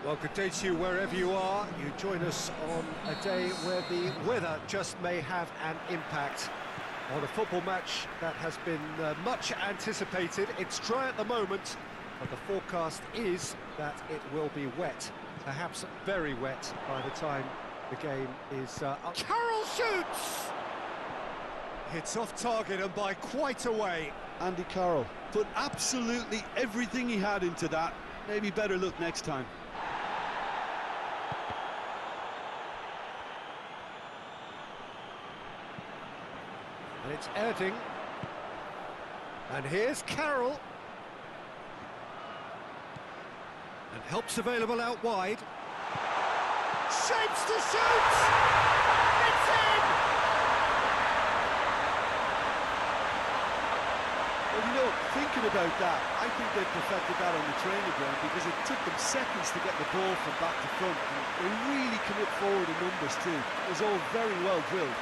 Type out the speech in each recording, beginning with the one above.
Well, good day to you wherever you are. You join us on a day where the weather just may have an impact on a football match that has been much anticipated. It's dry at the moment, but the forecast is that it will be wet, perhaps very wet by the time the game is up. Carroll shoots! It's off target and by quite a way. Andy Carroll put absolutely everything he had into that. Maybe better look next time. And it's Erding. And here's Carroll. And help's available out wide. Shapes to shoot! It's in! Well, you know, thinking about that, I think they perfected that on the training ground because it took them seconds to get the ball from back to front. And they really commit forward in numbers too. It was all very well drilled.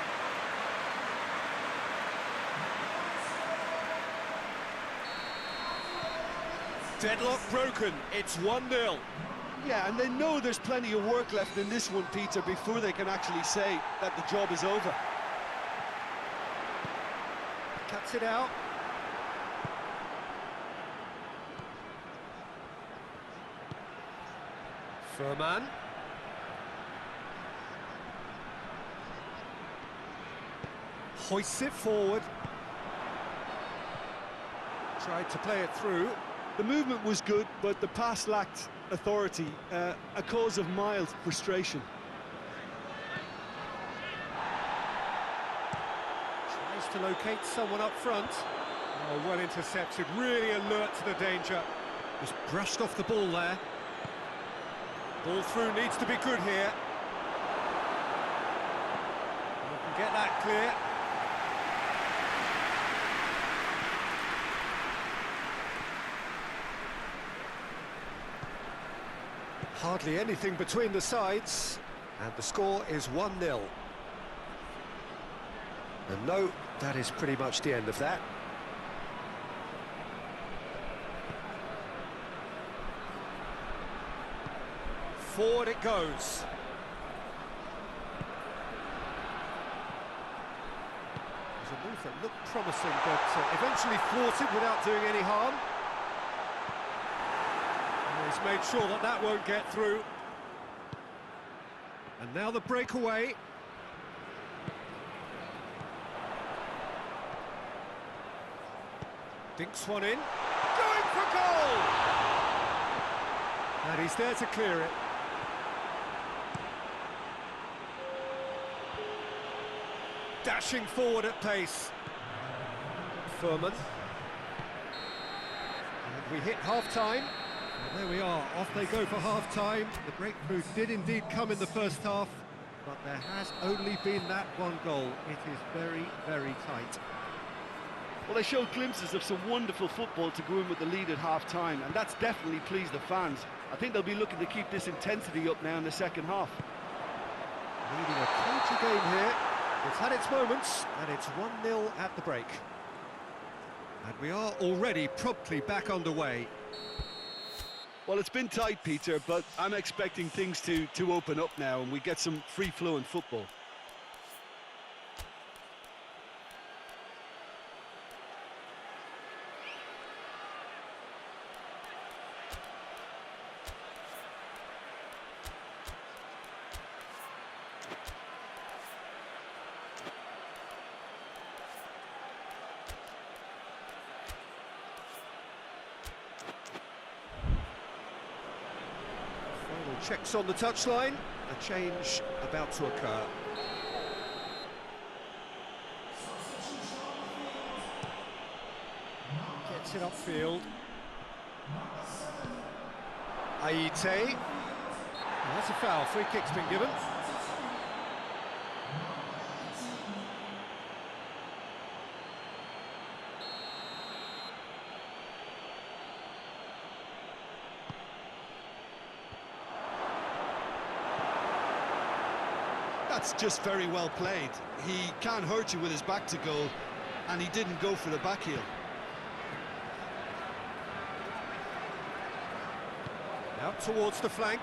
Deadlock broken, it's 1-0. Yeah, and they know there's plenty of work left in this one, Peter, before they can actually say that the job is over. Cuts it out. Furman. Hoists it forward. Tried to play it through. The movement was good, but the pass lacked authority, a cause of mild frustration. Tries to locate someone up front. Oh, well intercepted, really alert to the danger. Just brushed off the ball there. Ball through needs to be good here. We can get that clear. Hardly anything between the sides, and the score is 1-0. And no, that is pretty much the end of that. Forward it goes. There's a move that looked promising, but eventually thwarted without doing any harm. He's made sure that that won't get through. And now the breakaway. Dinks one in. Going for goal! And he's there to clear it. Dashing forward at pace. Furman. And we hit half-time. And there we are, off they go for half-time. The breakthrough did indeed come in the first half, but there has only been that one goal. It is very, very tight. Well, they showed glimpses of some wonderful football to go in with the lead at half-time, and that's definitely pleased the fans. I think they'll be looking to keep this intensity up now in the second half. Leading a cagey game here. It's had its moments, and it's 1-0 at the break. And we are already promptly back underway. Well, it's been tight, Peter, but I'm expecting things to open up now and we get some free-flowing football. Checks on the touchline, a change about to occur. Gets it upfield. Aite. That's a foul, free kick's been given. That's just very well played. He can't hurt you with his back to goal, and he didn't go for the back heel. Out towards the flank.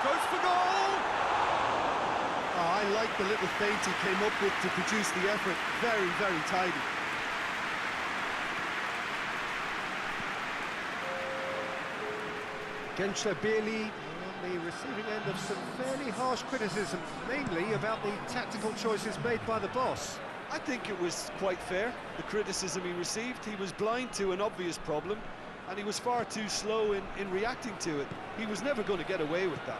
Goes for goal! Oh, I like the little feint he came up with to produce the effort. Very, very tidy. Pes2021 on the receiving end of some fairly harsh criticism, mainly about the tactical choices made by the boss. I think it was quite fair, the criticism he received. He was blind to an obvious problem, and he was far too slow in reacting to it. He was never going to get away with that.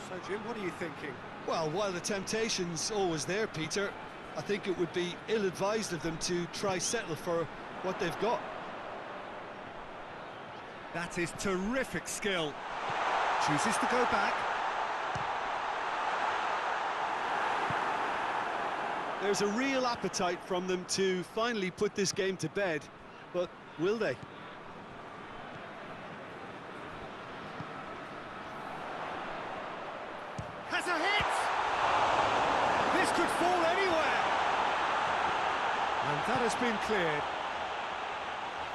So, Jim, what are you thinking? Well, while the temptation's always there, Peter, I think it would be ill-advised of them to try settle for what they've got. That is terrific skill. Chooses to go back. There's a real appetite from them to finally put this game to bed, but will they? Has a hit! This could fall anywhere! And that has been cleared.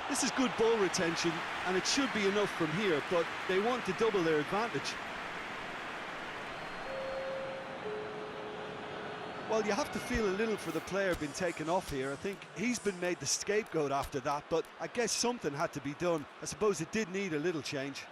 This is good ball retention, and it should be enough from here, but they want to double their advantage. Well, you have to feel a little for the player being taken off here. I think he's been made the scapegoat after that, but I guess something had to be done. I suppose it did need a little change.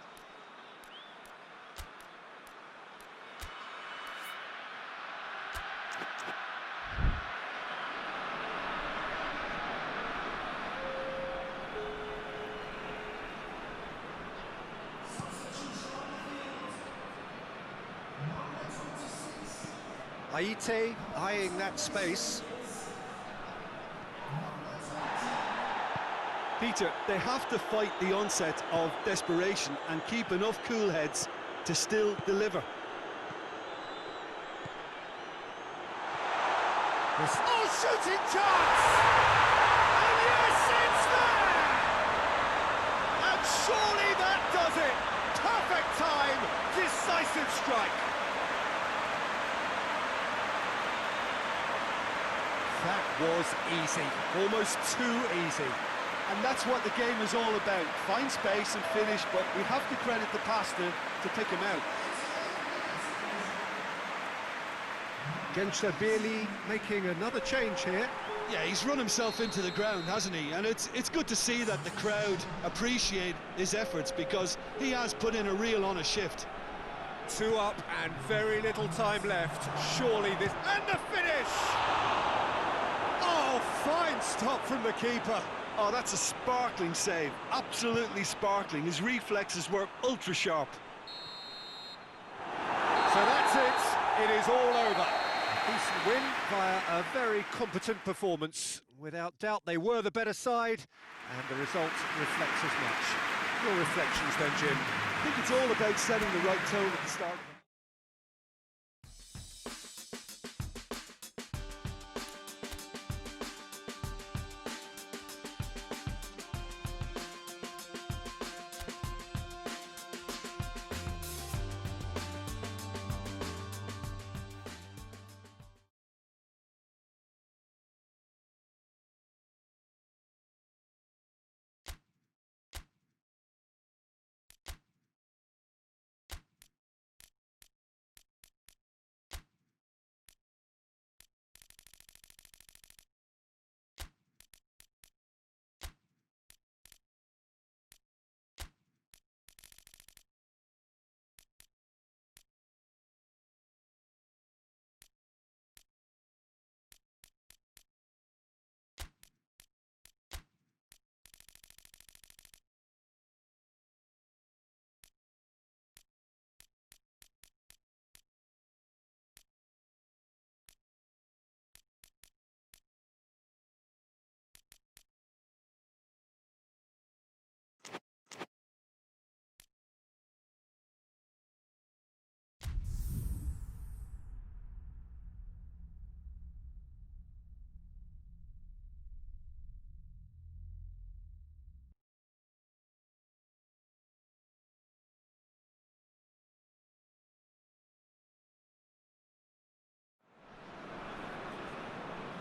Aite eyeing that space. Peter, they have to fight the onset of desperation and keep enough cool heads to still deliver. Oh, shooting chance! And yes, it's there! And surely that does it! Perfect time, decisive strike. That was easy, almost too easy. And that's what the game is all about. Find space and finish, but we have to credit the pass to pick him out. Pes2021 making another change here. Yeah, he's run himself into the ground, hasn't he? And it's good to see that the crowd appreciate his efforts, because he has put in a real honest shift. 2 up and very little time left. Surely this... And the finish! Oh, fine stop from the keeper. Oh, that's a sparkling save. Absolutely sparkling. His reflexes were ultra sharp. So that's it. It is all over. A decent win via a very competent performance. Without doubt, they were the better side, and the result reflects as much. Your reflections then, Jim? I think it's all about setting the right tone at the start.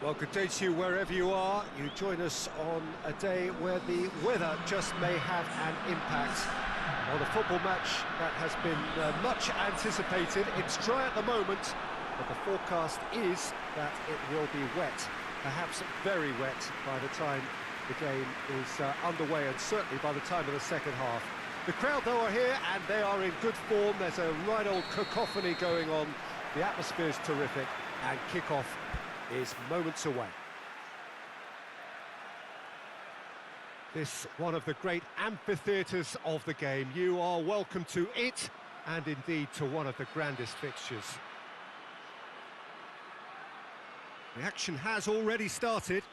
Well, good day to you wherever you are. You join us on a day where the weather just may have an impact on a football match that has been much anticipated. It's dry at the moment, but the forecast is that it will be wet, perhaps very wet by the time the game is underway, and certainly by the time of the second half. The crowd, though, are here, and they are in good form. There's a right old cacophony going on. The atmosphere's terrific, and kick-off is moments away. This one of the great amphitheatres of the game. You are welcome to it, and indeed to one of the grandest fixtures. The action has already started.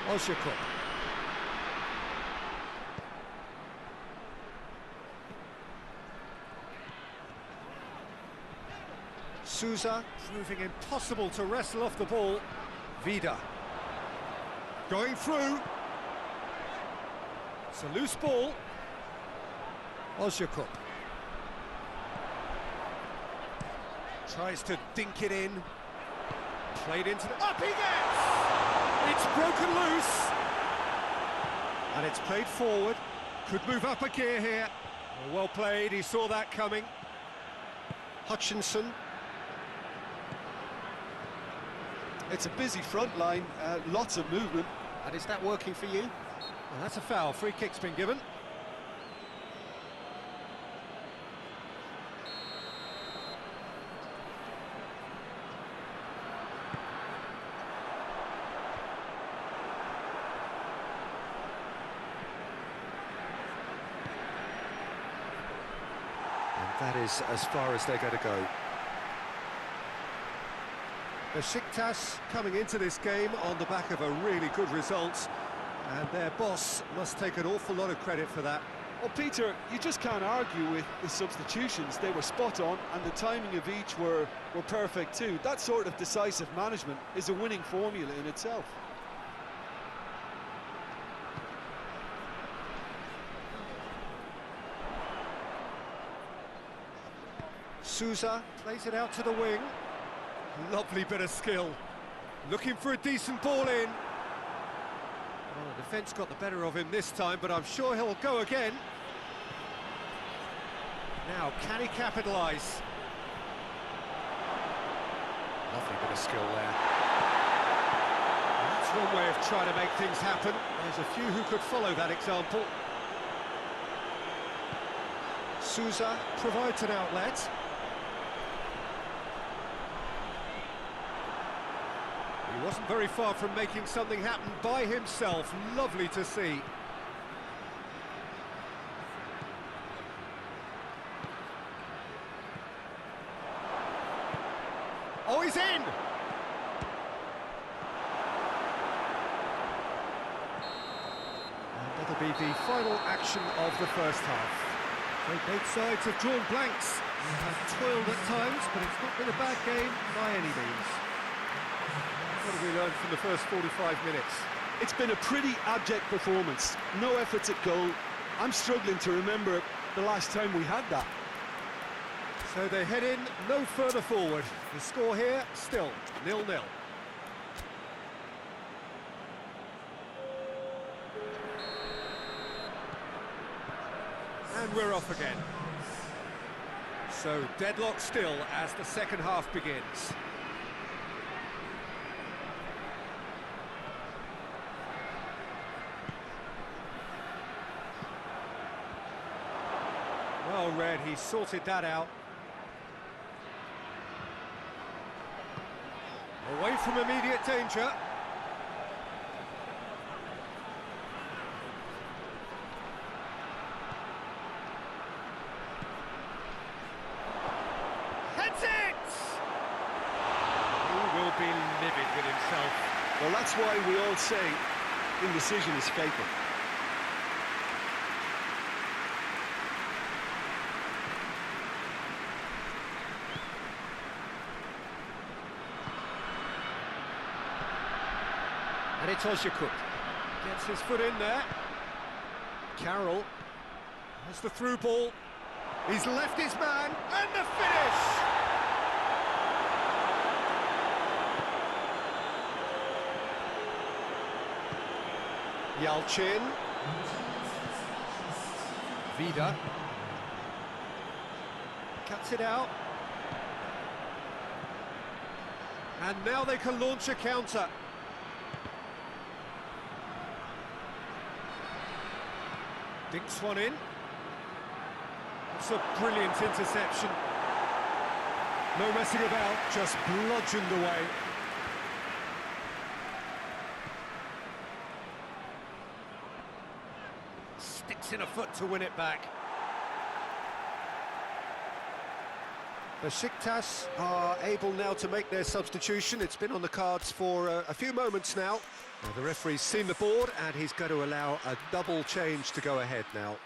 Osjakov. Souza proving impossible to wrestle off the ball. Vida going through. It's a loose ball. Osjakov tries to dink it in. Played into the... Up he gets! It's broken loose, and it's played forward. Could move up a gear here. Well played, he saw that coming. Hutchinson. It's a busy front line, lots of movement. And is that working for you? Well, that's a foul. Free kick's been given. That is as far as they're going to go. Besiktas coming into this game on the back of a really good result, and their boss must take an awful lot of credit for that. Well, Peter, you just can't argue with the substitutions. They were spot on, and the timing of each were perfect too. That sort of decisive management is a winning formula in itself. Souza plays it out to the wing. Lovely bit of skill. Looking for a decent ball in. Well, the defence got the better of him this time, but I'm sure he'll go again. Now, can he capitalise? Lovely bit of skill there. That's one way of trying to make things happen. There's a few who could follow that example. Souza provides an outlet. He wasn't very far from making something happen by himself. Lovely to see. Oh, he's in! And that'll be the final action of the first half. So both sides have drawn blanks and have toiled at times, but it's not been a bad game by any means. What have we learned from the first 45 minutes? It's been a pretty abject performance. No efforts at goal. I'm struggling to remember the last time we had that. So they head in no further forward. The score here, still 0-0. And we're off again. So deadlock still as the second half begins. Well read, he sorted that out. Away from immediate danger. Heads it! He will be livid with himself. Well, that's why we all say indecision is fatal. And it's Ojukwu. Gets his foot in there. Carroll has the through ball. He's left his man, and the finish! Yalçın. Vida. Cuts it out. And now they can launch a counter. Dinks one in. It's a brilliant interception. No messing about, just bludgeoned away. Sticks in a foot to win it back. Besiktas are able now to make their substitution. It's been on the cards for a few moments now. The referee's seen the board and he's going to allow a double change to go ahead now.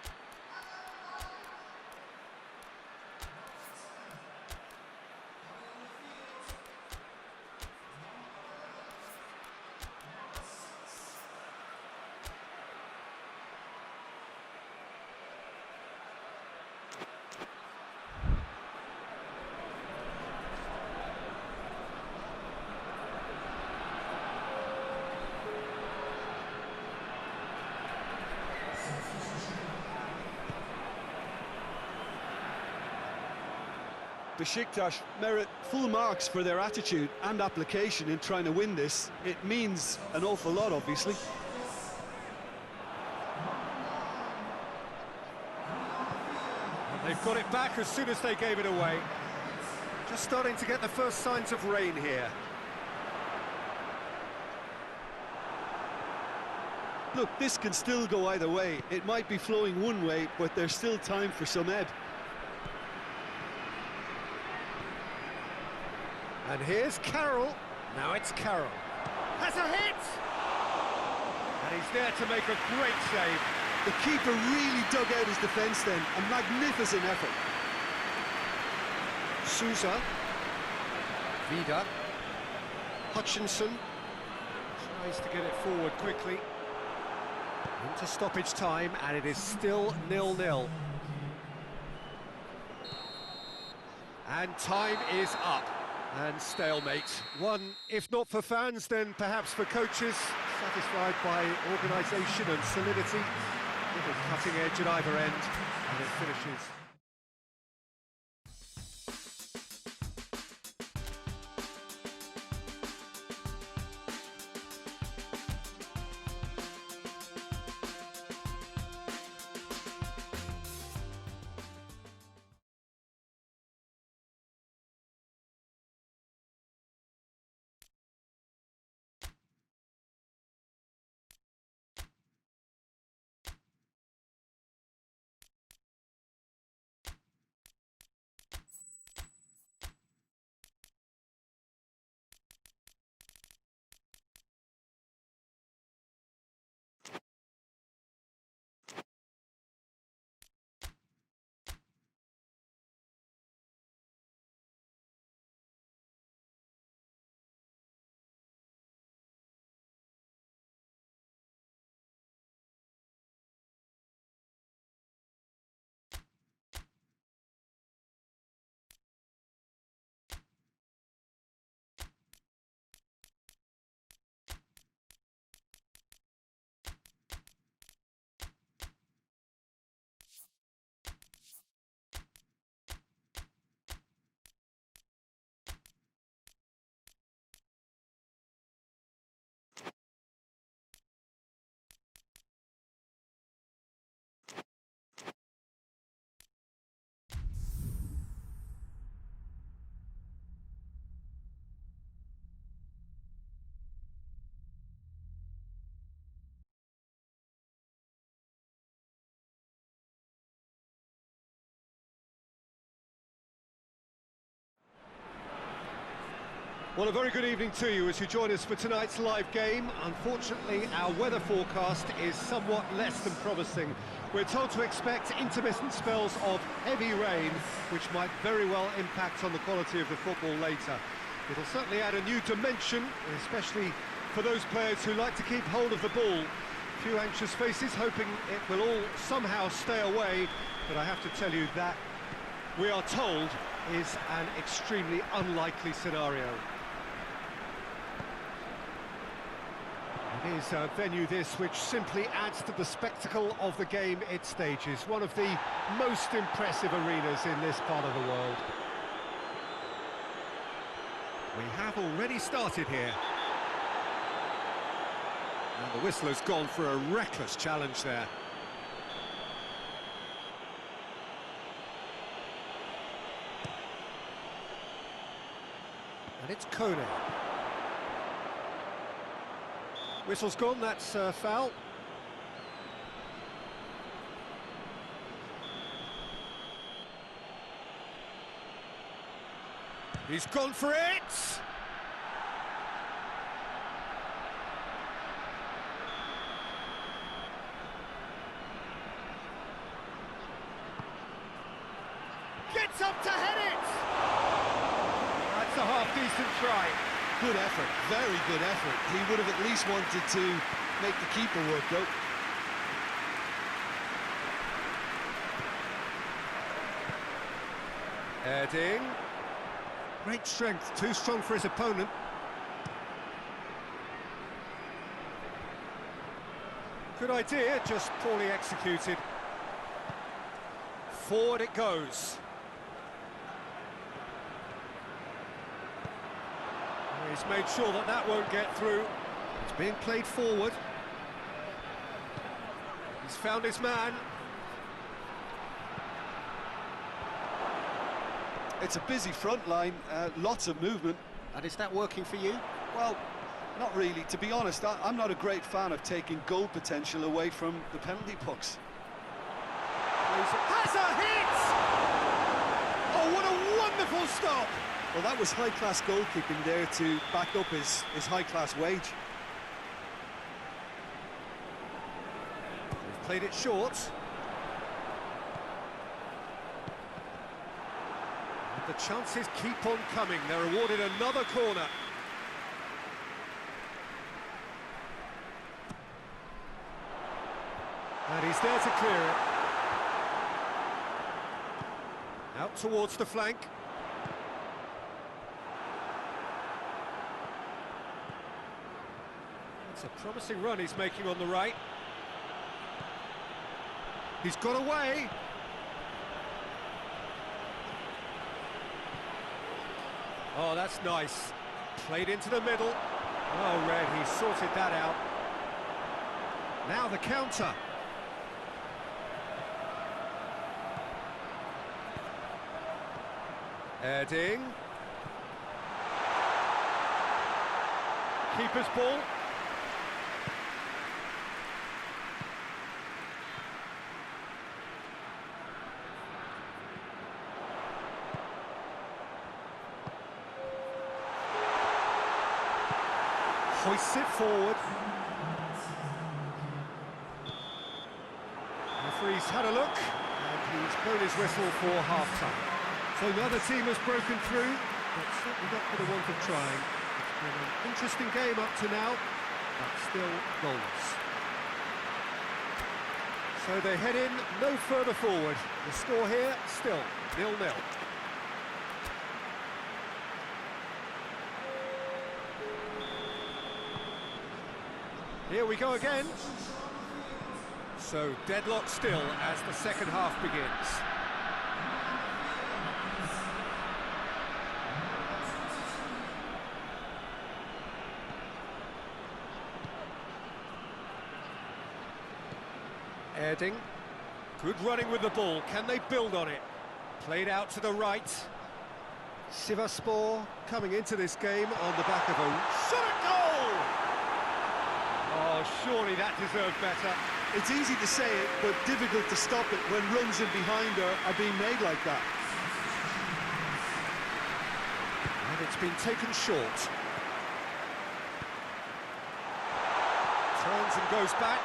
Besiktas merit full marks for their attitude and application in trying to win this. It means an awful lot, obviously. They've got it back as soon as they gave it away. Just starting to get the first signs of rain here. Look, this can still go either way. It might be flowing one way, but there's still time for some ebb. And here's Carroll. Now it's Carroll. Has a hit! And he's there to make a great save. The keeper really dug out his defence then. A magnificent effort. Souza. Vida. Hutchinson. Tries to get it forward quickly. Into stoppage time, and it is still 0-0. And time is up. And stalemate. One, if not for fans, then perhaps for coaches, satisfied by organisation and solidity. Little cutting edge at either end, and it finishes. Well, a very good evening to you as you join us for tonight's live game. Unfortunately, our weather forecast is somewhat less than promising. We're told to expect intermittent spells of heavy rain, which might very well impact on the quality of the football later. It'll certainly add a new dimension, especially for those players who like to keep hold of the ball. Few anxious faces hoping it will all somehow stay away, but I have to tell you that we are told is an extremely unlikely scenario. It is a venue this which simply adds to the spectacle of the game it stages, one of the most impressive arenas in this part of the world. We have already started here. And the whistle has gone for a reckless challenge there. And it's Kone. Whistle's gone, that's foul. He's gone for it! Gets up to head it! That's a half-decent try. Good effort, very good effort. He would have at least wanted to make the keeper work, though. Heading. Great strength, too strong for his opponent. Good idea, just poorly executed. Forward it goes. He's made sure that that won't get through. It's being played forward. He's found his man. It's a busy front line, lots of movement. And is that working for you? Well, not really. To be honest, I'm not a great fan of taking goal potential away from the penalty box. Has a hit! Oh, what a wonderful stop! Well, that was high-class goalkeeping there to back up his high-class wage. They've played it short. And the chances keep on coming. They're awarded another corner. And he's there to clear it. Out towards the flank. It's a promising run he's making on the right. He's got away. Oh, that's nice. Played into the middle. Oh, Red, he sorted that out. Now the counter. Heading. Keeper's ball. Hoists it forward. The referee's had a look, and he's blown his whistle for half-time. So neither team has broken through, but certainly not for the want of trying. It's been an interesting game up to now, but still goalless. So they head in no further forward. The score here, still 0-0. Here we go again. So deadlock still as the second half begins. Heading. Good running with the ball. Can they build on it? Played out to the right. Sivasspor coming into this game on the back of a shot at goal! Oh, surely that deserved better. It's easy to say it, but difficult to stop it when runs in behind are being made like that. And it's been taken short. Turns and goes back.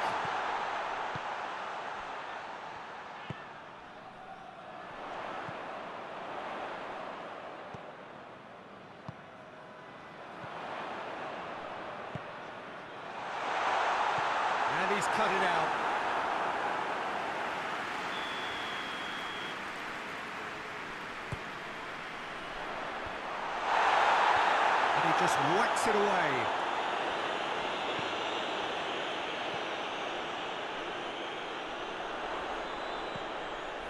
he just whacks it away.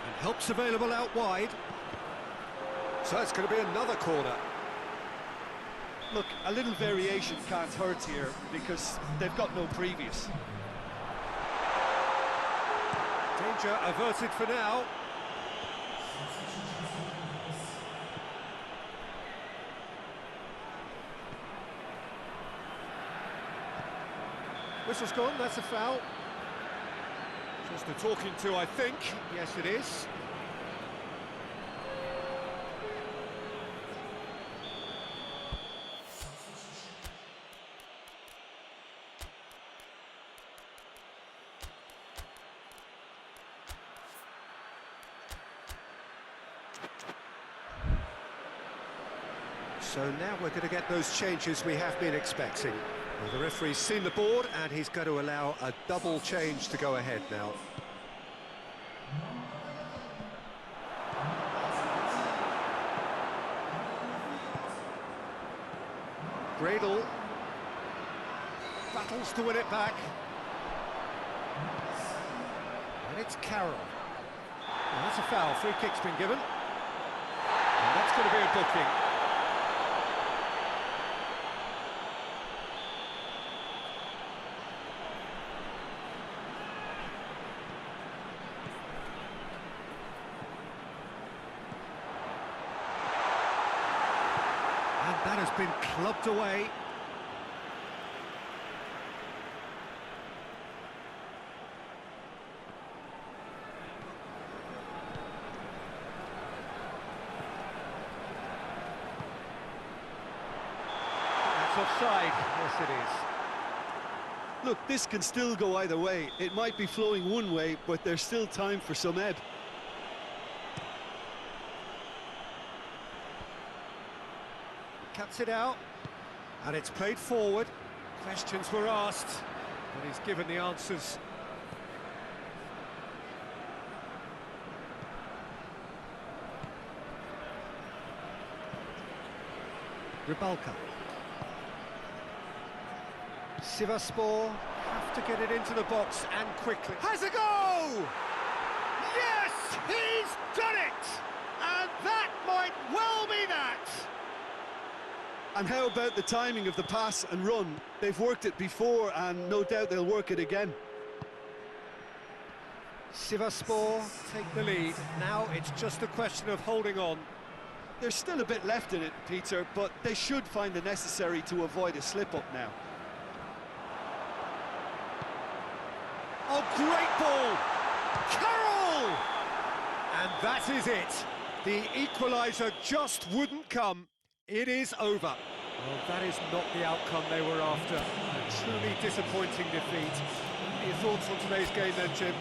And help's available out wide. So it's going to be another corner. Look, a little variation can't hurt here because they've got no previous. Danger averted for now. Whistle's gone, that's a foul. Just a talking to, I think. Yes, it is. So now we're going to get those changes we have been expecting. Well, the referee's seen the board and he's going to allow a double change to go ahead now. Gradle battles to win it back. And it's Carroll. Well, that's a foul, free kick's been given. And that's going to be a booking. That has been clubbed away. That's offside. Yes, it is. Look, this can still go either way. It might be flowing one way, but there's still time for some ebb. Cuts it out, and it's played forward. Questions were asked, but he's given the answers. Rybalka. Sivasspor have to get it into the box and quickly. Has a go! Yes, he's done it! And that might well be that! And how about the timing of the pass and run? They've worked it before and no doubt they'll work it again. Sivasspor take the lead. Now it's just a question of holding on. There's still a bit left in it, Peter, but they should find the necessary to avoid a slip-up now. Oh, great ball! Carroll! And that is it. The equaliser just wouldn't come. It is over. Well, that is not the outcome they were after. A truly disappointing defeat. What are your thoughts on today's game then, Jim?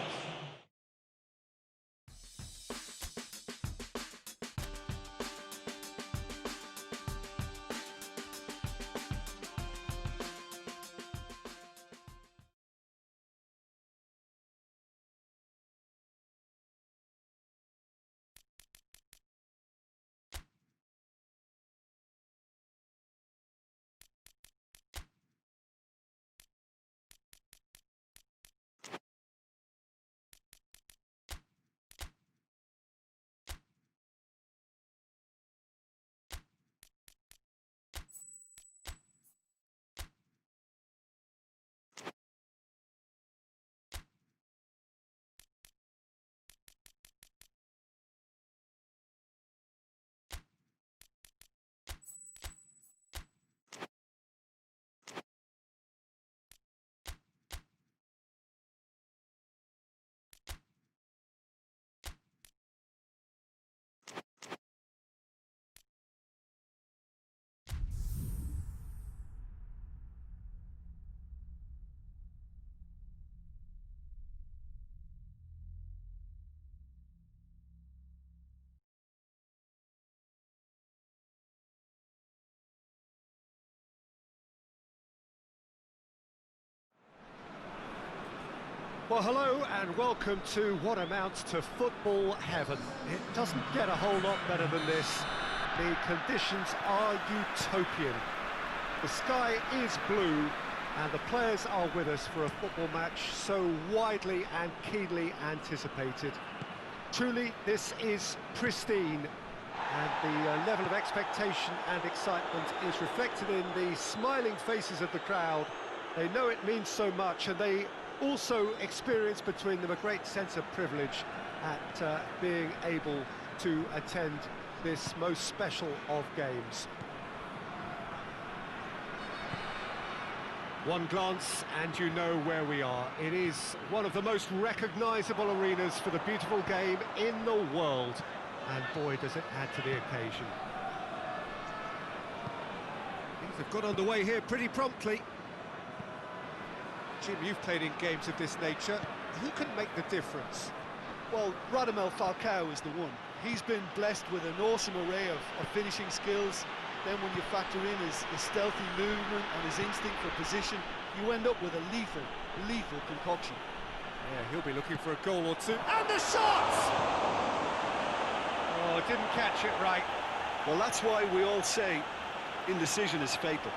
Well, hello and welcome to what amounts to football heaven. It doesn't get a whole lot better than this. The conditions are utopian. The sky is blue, and the players are with us for a football match so widely and keenly anticipated. Truly, this is pristine, and the level of expectation and excitement is reflected in the smiling faces of the crowd. They know it means so much, and they also experience between them a great sense of privilege at being able to attend this most special of games. One glance and you know where we are. It is one of the most recognisable arenas for the beautiful game in the world. And boy, does it add to the occasion. Things have got underway here pretty promptly. Jim, you've played in games of this nature. Who can make the difference? Well, Radamel Falcao is the one. He's been blessed with an awesome array of finishing skills. Then when you factor in his stealthy movement and his instinct for position, you end up with a lethal concoction. Yeah, he'll be looking for a goal or two. And the shot! Oh, didn't catch it right. Well, that's why we all say indecision is fatal.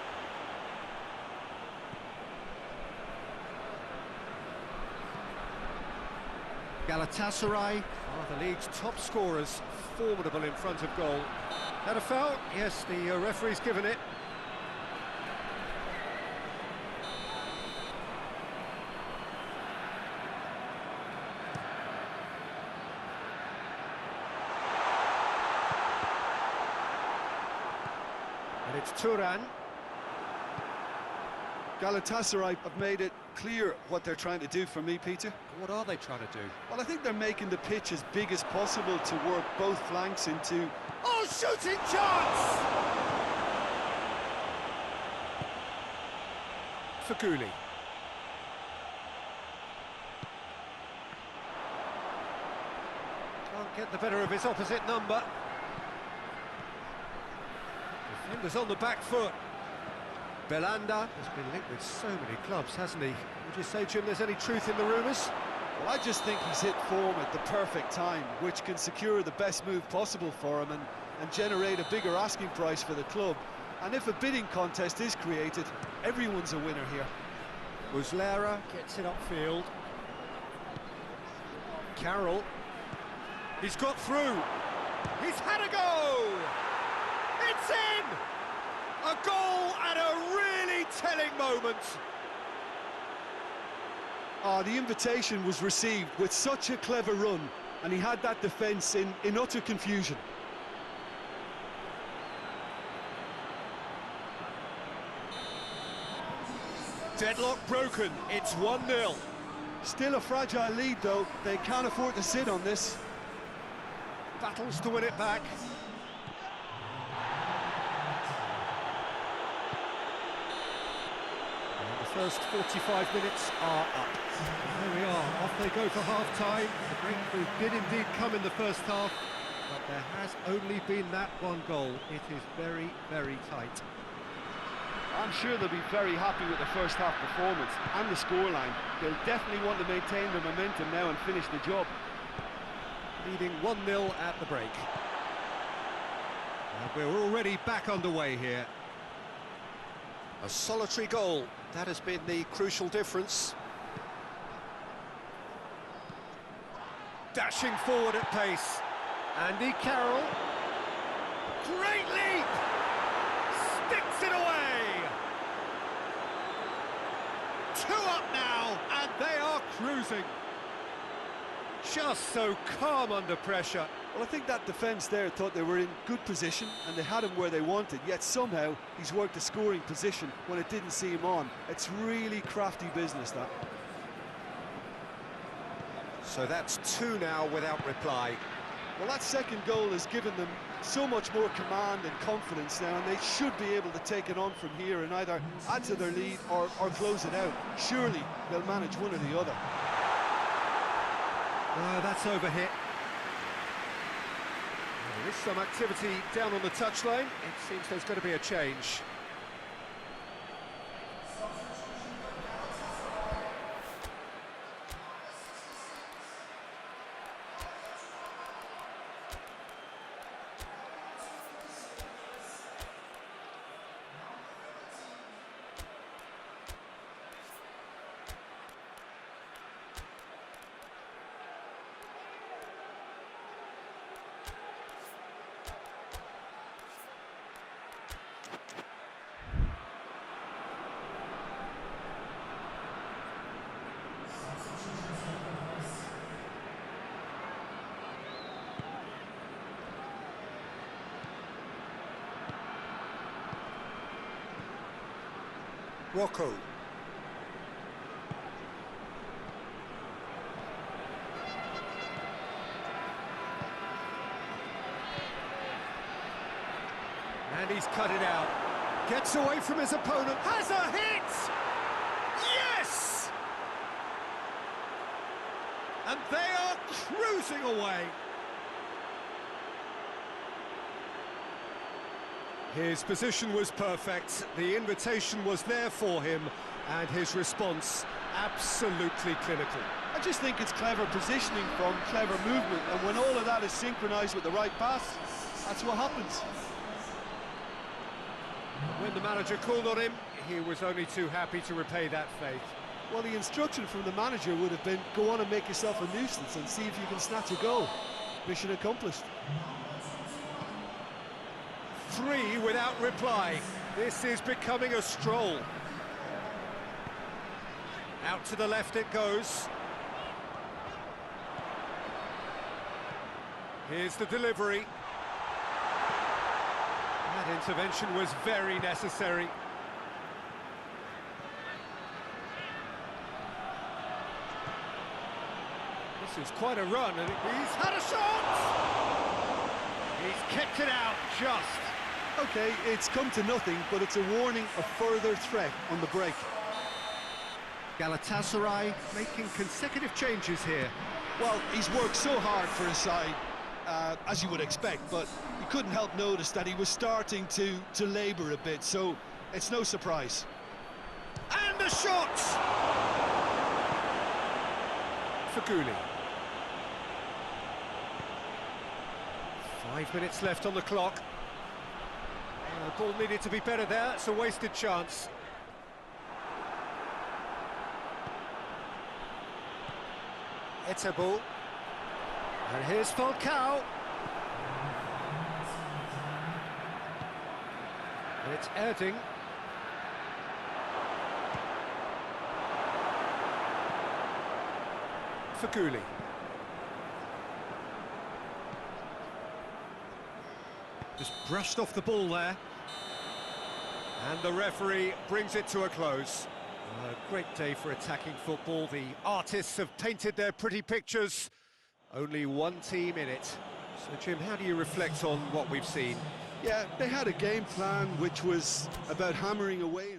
Galatasaray are the league's top scorers, formidable in front of goal. Had a foul? Yes, the referee's given it. And it's Turan. Galatasaray have made it clear what they're trying to do for me, Peter. What are they trying to do? Well, I think they're making the pitch as big as possible to work both flanks into... Oh, shooting chance! Faguli. Can't get the better of his opposite number. Defender's on the back foot. Belanda has been linked with so many clubs, hasn't he? Would you say, Jim, there's any truth in the rumours? Well, I just think he's hit form at the perfect time, which can secure the best move possible for him and generate a bigger asking price for the club. And if a bidding contest is created, everyone's a winner here. Muslera gets it upfield. Carroll. He's got through. He's had a go! It's in! A goal at a really telling moment. Oh, the invitation was received with such a clever run, and he had that defence in utter confusion. Deadlock broken, it's 1-0. Still a fragile lead, though. They can't afford to sit on this. Battles to win it back. First 45 minutes are up. There we are, off they go for half-time. The breakthrough did indeed come in the first half, but there has only been that one goal. It is very, very tight. I'm sure they'll be very happy with the first half performance and the scoreline. They'll definitely want to maintain the momentum now and finish the job. Leading 1-0 at the break. And we're already back underway here. A solitary goal, that has been the crucial difference. Dashing forward at pace. Andy Carroll. Great leap! Sticks it away! 2 up now, and they are cruising. Just so calm under pressure. Well, I think that defence there thought they were in good position and they had him where they wanted, yet somehow he's worked a scoring position when it didn't see him on. It's really crafty business, that. So that's 2 now without reply. Well, that second goal has given them so much more command and confidence now, and they should be able to take it on from here and either add to their lead or close it out. Surely they'll manage one or the other. That's overhit. There is some activity down on the touchline. It seems there's going to be a change. Rocco. And he's cut it out. Gets away from his opponent. Has a hit! Yes! And they are cruising away. His position was perfect. The invitation was there for him, and his response absolutely clinical. I just think it's clever positioning from clever movement, and when all of that is synchronised with the right pass, that's what happens. When the manager called on him, he was only too happy to repay that faith. Well, the instruction from the manager would have been, go on and make yourself a nuisance and see if you can snatch a goal. Mission accomplished. 3 without reply. This is becoming a stroll. Out to the left it goes. Here's the delivery. That intervention was very necessary. This is quite a run, and he's had a shot! He's kicked it out just. Okay, it's come to nothing, but it's a warning of further threat on the break. Galatasaray making consecutive changes here. Well, he's worked so hard for his side, as you would expect, but you couldn't help notice that he was starting to labour a bit, so it's no surprise. And a shot! For Guli. 5 minutes left on the clock. The ball needed to be better there, it's a wasted chance. H.D.B.D. And here's Falcao. It's Erding. For Guli. Just brushed off the ball there. And the referee brings it to a close. A great day for attacking football. The artists have painted their pretty pictures. Only one team in it. So, Jim, how do you reflect on what we've seen? Yeah, they had a game plan which was about hammering away.